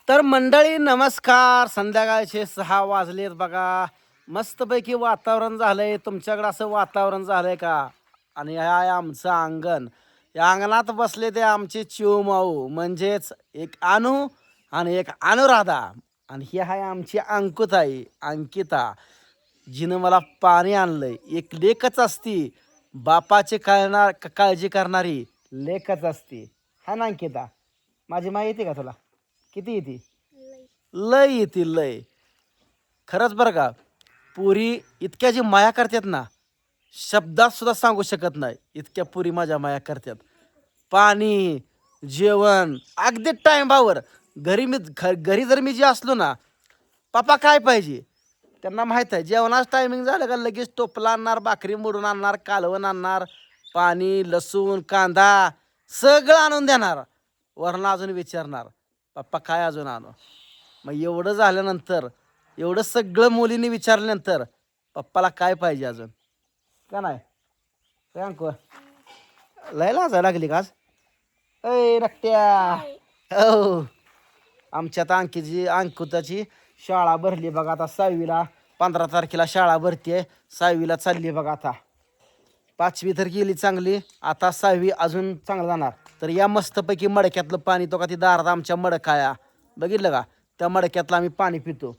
तर मंडळी नमस्कार. संध्याकाळचे 6 वाजलेत बघा. मस्तपैकी वातावरण झालंय. तुमच्याकडे असं वातावरण झालंय का? आणि हे आहे आमचं अंगण. या अंगणात बसले ते आमचे चिवमाऊ म्हणजेच एक अनु आणि एक अनुराधा. आणि ही आहे आमची अंकुताई अंकिता, जिनं मला पाणी आणलंय. एक लेकच असती, बापाची काळजी करणारी लेकच असती. हा ना अंकिता? माझी माय येते का तुला? किती येते? लय येते लय. खरंच बरं का, पुरी इतक्या जी माया करतात ना, शब्दात सुद्धा सांगू शकत नाही इतक्या पुरी माझ्या माया करतात. पाणी, जेवण अगदी टाइमावर. घरी जर मी जे असलो ना, पप्पा काय पाहिजे, त्यांना माहीत आहे. जेवणाच टायमिंग झालं का लगेच टोपला आणणार, भाकरी मोडून आणणार, कालवण आणणार, पाणी, लसूण, कांदा सगळं आणून देणार. वरनं अजून विचारणार, पप्पा काय अजून आणू? मग एवढं झाल्यानंतर, एवढं सगळं मुलींनी विचारल्यानंतर पप्पाला काय पाहिजे अजून, का नाही? काय अंकु, लय लाजायला लागली का आज? अय नकट्या. हो, आमच्यात अंकुताची शाळा भरली बघा आता 6वीला. 15 तारखेला शाळा भरतीये. 6वीला चालली बघा आता. 5वी तर गेली चांगली, आता 6वी अजून चांगलं जाणार. तर या मस्तपैकी मडक्यातलं पाणी, तो का ती दारात आमच्या मडकाया बघितलं का, त्या मडक्यातलं आम्ही पाणी पितो.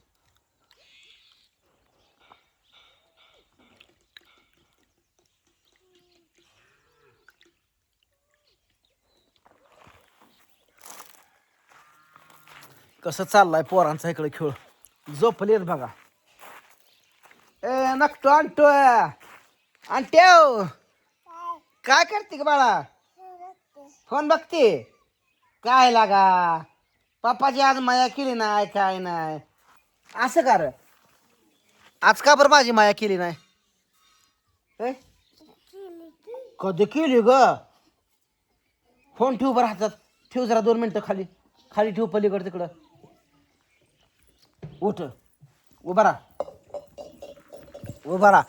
कसं चाललाय पोरांचा इकडे खेळ. झोपलेत बघा. ए नकटो आणतो आणट्याव, काय करते ग बाळा? फोन बघते काय लागा? पप्पाची आज माया केली नाही काय नाही असं कर. आज का बरं माझी माया केली नाही? ए? कधी केली ग? फोन ठेव बरं हातात. ठेव जरा 2 मिनिटं खाली. खाली ठेव पलीकडे तिकडं. उठ, उभा राहा, उभा राहा.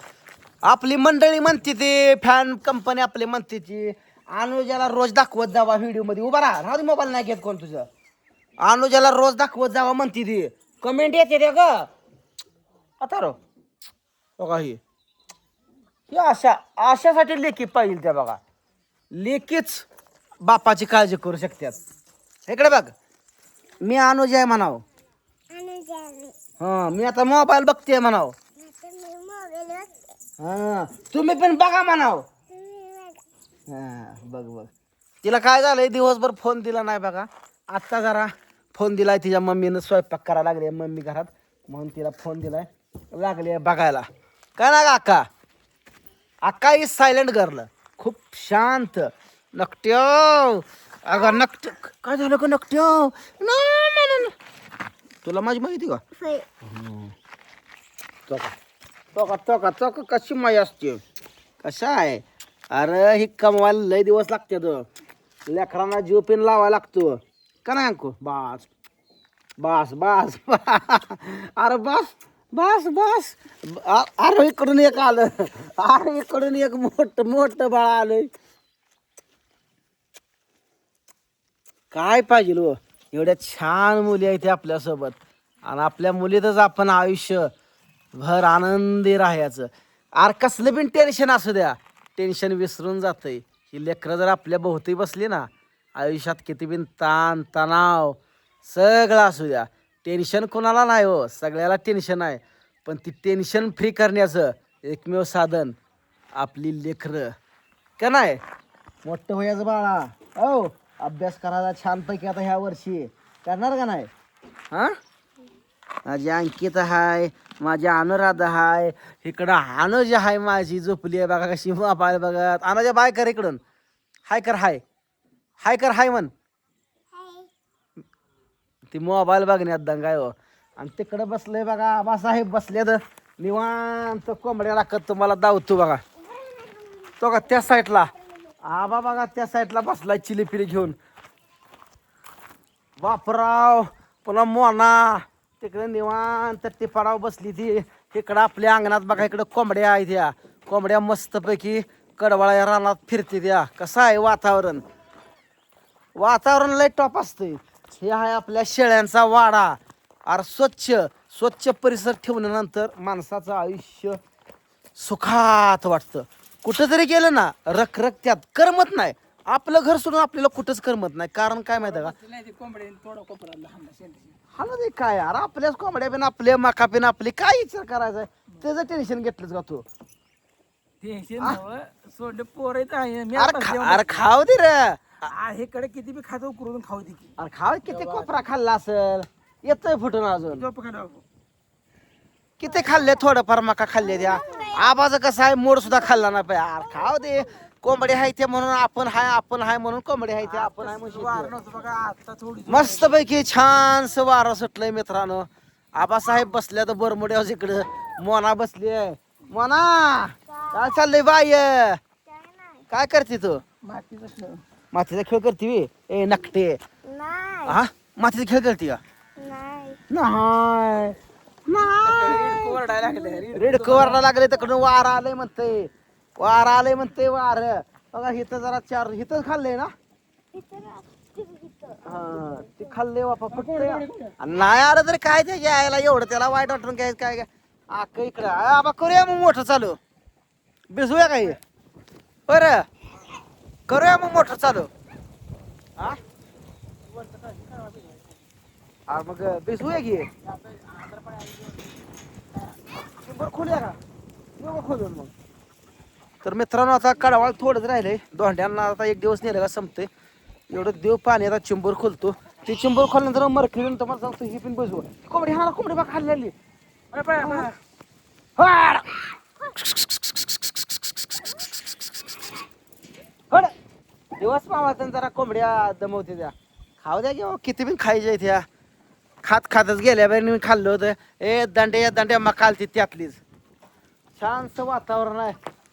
आपली मंडळी म्हणते ते फॅन कंपनी आपली म्हणते ती अनुजाला रोज दाखवत जावा व्हिडिओ मध्ये. उभा राहा, राहू दे, मोबाईल नाही घेत कोण तुझं. अनुजाला रोज दाखवत जावा म्हणते ती. कमेंट येते रे ग आता रो बघा. ही अशासाठी लेखी पाहिजे त्या बघा. लेकीच बापाची काळजी करू शकतात. इकडे बघ, मी अनुजा आहे म्हणाव. हा, मी आता मोबाईल बघते म्हणाव. हा, तुम्ही पण बघा म्हणाव. हा, बघ बघ. तिला काय झालंय, दिवसभर फोन दिला नाही बघा. आत्ता जरा फोन दिलाय, तिच्या मम्मीनं स्वयंपाक करायला लागले मम्मी घरात, म्हणून तिला फोन दिलाय. लागले बघायला. काय ना अक्का, अक्का इज सायलेंट गर्ल, खूप शांत. नकट्यो, अगं नकट काय झालं का नकट्यो? तुला माझी माहिती का? चोका चोका चोका चोका कशी माई असते, कशा आहे? अरे ही कमवायला लय दिवस लागतात. लेकरांना जीव पेन लावायला लागतो का नाही अंकू? बास बास बास. अरे बास बास बास. अरे इकडून एक आलं, अरे इकडून एक मोठं बाळ आलंय. काय पाहिजे लो, एवढ्या छान मुली आहेत आपल्यासोबत. आणि आपल्या मुलीतच आपण आयुष्य भर आनंदी राहायचं. आर कसलं बिन टेन्शन असू द्या, टेन्शन विसरून जातंय. ही लेकरं जर आपल्या भोवती बसली ना, आयुष्यात किती बिन ताण तणाव सगळं असू द्या, टेन्शन कोणाला नाही हो, सगळ्याला टेन्शन आहे. पण ती टेन्शन फ्री करण्याचं एकमेव साधन आपली लेकरं, का नाही? मोठं व्हायचं बाळा. हो, अभ्यास करायला छानपैकी आता ह्या वर्षी करणार का नाही? हा, माझी अंकिता हाय, माझी अनुराधा हाय, इकडं अनुजा हाय माझी झोपली आहे बघा कशी मोबाईल बघत. अनुजा बाय कर इकडून. हाय कर, हाय हाय कर, हाय म्हण. ती मोबाईल बघण्यात दंगाय हो. आणि तिकडं बसलंय बघा आबासाहेब बसलेत निवांत कोंबड्या राखत. तुम्हाला दावतो बघा तो का त्या साईडला. आबा बघा त्या साईडला बसलाय चिलीपिली घेऊन. बापराव, पुन्हा मोना तिकडे निवांत टिपाडाव बसली ती. इकडं आपल्या अंगणात बघा, इकडं कोंबड्या आहेत. त्या कोंबड्या मस्तपैकी कडवाळ्या रानात फिरते त्या. कसं आहे वातावरण? वातावरण लय टॉप असतंय. हे आहे आपल्या शेळ्यांचा वाडा. अरे स्वच्छ परिसर ठेवल्यानंतर माणसाचं आयुष्य सुखात वाटतं. कुठं जरी गेलं ना रखरख त्यात करमत नाही. आपलं घर सोडून आपल्याला कुठंच करमत नाही. कारण काय माहिती का, हा ना ते काय यार, आपल्याच कोंबड्या बिन आपले मका बिन आपली काय विचार करायचा, त्याचं टेन्शन घेतलंच का तू. सोडले पोरायचं आहे मी अरे खाऊ दे रे. हे कडे किती बी खातो करून खाऊ दे की अरे खाऊ, किती कोपरा खाल्ला असेल, येतोय फुटून अजून. झोप खाणार किती खाल्ले, थोडंफार मका खाल्ले द्या. आबाचं कसं आहे, मोड सुद्धा खाल्ला ना पाहिजे. अरे खाऊ दे, कोंबडी आहे ते म्हणून आपण हाय म्हणून कोंबडी आहे ते आपण आहे वार म्हणून. नव्हतं बघा आता थोडी मस्त पैकी छानस वारं सुटलंय मित्रांनो. आबासाहेब बसल्या तर बरमुड्यावर इकडं. मोना बसली आहे. मोना काय चाललंय बाय, काय करते तू. मातीचं खेळ मातीचा खेळ करते बी? ए नकटे, हा मातीचा खेळ करते का. नाही ओरडायला लागले रेड कवरला लागले तिकडून वार आलंय म्हणतंय, वार आलंय म्हणतंय वार. बघा इथं जरा चार इथं खाल्लंय ना. हा ते खाल्ले बापा फुटतंय. नाही आलं तरी काय ते यायला एवढं त्याला वाईट वाटून काय काय काय आक इकडं आबा करूया मग मोठं चालू. भिजूया काही बरं, करूया मग मोठं चालू. हा मग भिजूया की. बरं खोलूया का, येऊ खोलून मग. तर मित्रांनो आता कडवाळ थोडंच राहिलंय. दोंड्यांना आता एक दिवस नेलं का संपते. एवढं देव पाणी आता चिंबूर खोलतो. ते चिंबूर खोलल्यानंतर मरखी तुम्हाला सांगतो ही पण बसू. कोंबडी हा कोंबडी बा खाल्लेली. दिवस मावाचा जरा कोंबड्या दमवते त्या. खाऊ द्या किंवा किती पण खायच्या त्या. खातच गेल्या बाई मी खाल्लं होतं. दंड्या मकालती त्यातलीच. छानसं वातावरण आहे.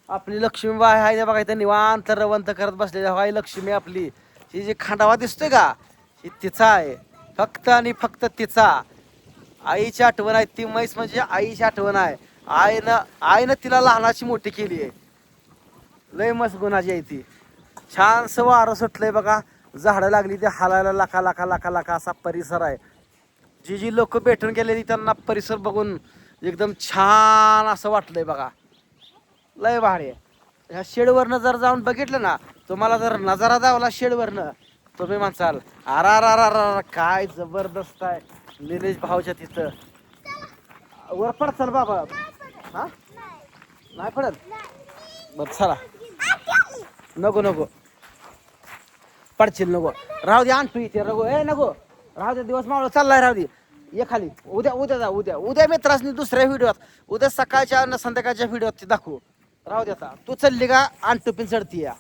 आपली लक्ष्मीबाई आहे त्या बघा इथं निवांत रवंत करत बसलेल्या. हाय लक्ष्मी आपली. ही जी खांडावा दिसतोय का, ही तिचा आहे, फक्त आणि फक्त तिचा. आईची आठवण आहे ती म्हैस, म्हणजे आईची आठवण आहे. आईनं तिला लहानाची मोठी केली आहे. लय मस्त गुणाची आहे ती. छानसं वारं सुटलंय बघा, झाडं लागली ती हालायला लाखा लाखा लाखा लाखा असा परिसर आहे. जी लोक भेटून गेलेली त्यांना परिसर बघून एकदम छान असं वाटलंय बघा. लय भारी आहे. ह्या शेडवरनं जर जाऊन बघितलं ना, तुम्हाला जर नजारा दावला शेडवरनं, तुम्ही म्हणसाल अरा काय जबरदस्त आहे. निलेश भाऊच्या तिथं वर पडचाल बाबा. हा नाही पडत, बर चला. नको पडशील, नको राहू दे. आणतो इथे रगो, नको राहू दे. दिवस मावळ चाललाय, राहू दे. ये खाली. उद्या जा, उद्या मित्रांनी दुसऱ्या व्हिडिओत, उद्या सकाळच्या आणि संध्याकाळच्या व्हिडिओत दाखवू. राहू दे. आता तू चालली का आणटोपीन चढती या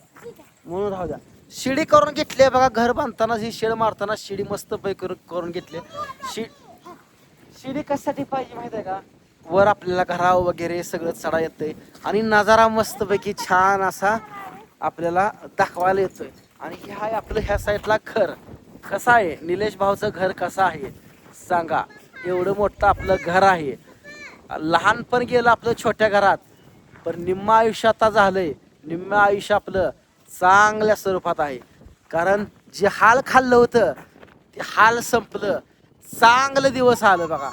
म्हणून राहू द्या. शिडी करून घेतली बघा. घर बांधताना ही शेड मारताना शिडी मस्त पैकी करून घेतली. शिडी कशासाठी पाहिजे माहिती आहे का, वर आपल्याला घराव वगैरे सगळं चढा येतंय आणि नजारा मस्त पैकी छान असा आपल्याला दाखवायला येतोय. आणि हे आहे आपलं ह्या साईडला घर. कसं आहे निलेश भाऊचं घर, कसं आहे सांगा. एवढं मोठं आपलं घर आहे. लहानपण गेलं आपलं छोट्या घरात, पण निम्म आयुष्य आता झालंय. निम्म आयुष्य आपलं चांगल्या स्वरूपात आहे. कारण जे हाल खाल्लं होतं ते हाल संपलं. चांगलं दिवस आलं बघा.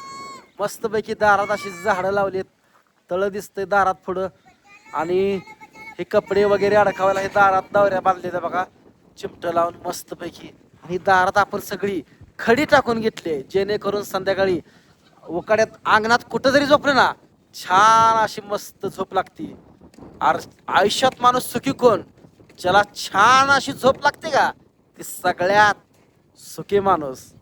मस्तपैकी दारात अशी झाडं लावलीत, तळं दिसतंय दारात पुढं. आणि हे कपडे वगैरे अडकावायला हे दारात दावऱ्या बांधलेल्या बघा, चिमटं लावून मस्तपैकी. आणि दारात आपण सगळी खडी टाकून घेतली, जेणेकरून संध्याकाळी उकाड्यात अंगणात कुठं जरी झोपलं ना, छान अशी मस्त झोप लागते. आयुष्यात माणूस सुखी कोण, ज्याला छान अशी झोप लागते का, ती सगळ्यात सुखी माणूस.